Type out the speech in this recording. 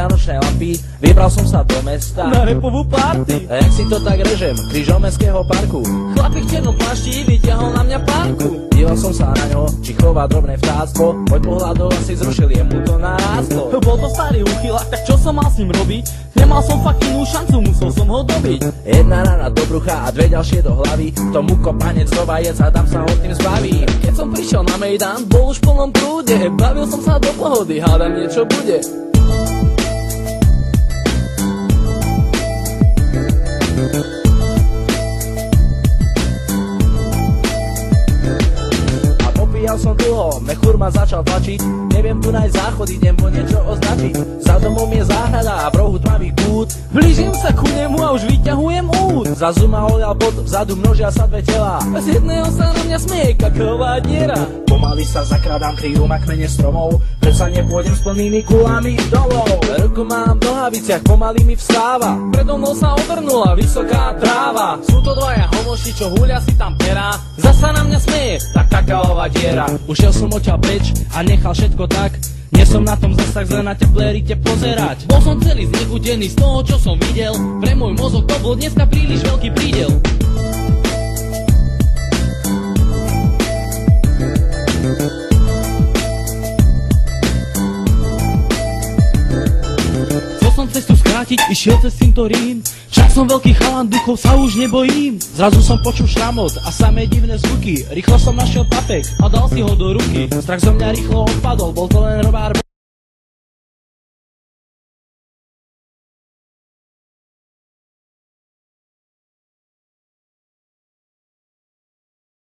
vianočné lampy, vybral som sa do mesta na repovú party. A jak si to tak režem, krížom mestského parku. Chlapík v černom plášti vyťahol na mňa párku. Díval som sa na ňo, či chová drobné vtáctvo. Môj pohľadov asi zrušil, jemu to narástlo. Bol to starý uchylák, tak čo som mal s ním robiť? Nemal som fakt inú šancu, musel som ho dobiť. Jedna rana do brucha a dve ďalšie do hlavy. Tomu kopanec rovajec a tam sa ho tým zbaví. Keď som prišiel na Mejdan, bol už v plnom prúde. Bavil som sa do pohody, hádam niečo bude. Popíjal som dlho, mechúr ma začal tlačiť. Neviem tu nájsť záchod, idem po niečo označiť. Za domom je záhrada a v rohu tmavý kút. Blížim sa ku nemu a už vyťahujem út. Zrazu ma holial pot, vzadu množia sa dve telá. Z jedného sa na mňa smeje kakaová diera. Pomaly sa zakradám, kryjú ma kmene stromov. Predsa nepôjdem s plnými kulami domov. Ruku mám v nohaviciach, pomaly mi vstáva. Predo mnou sa obrnula vysoká tráva. Sú to dvaja homoši, čo húľa si tam perá. Zasa na mňa smeje tak kakaová diera. Ušiel som odtiaľ preč a nechal všetko tak. Nie som na tom zas tak zle na teplé rite pozerať. Bol som celý znechutený z toho, čo som videl. Pre môj mozog to bol dneska príliš veľký prídel. Chcel som cestu skrátiť, išiel cez cintorín. Však som veľký chalan, duchov sa už nebojím. Zrazu som počul šramot a samé divné zvuky. Rýchlo som našiel papek a dal si ho do ruky. Strach zo mňa rýchlo odpadol, bol to len robár.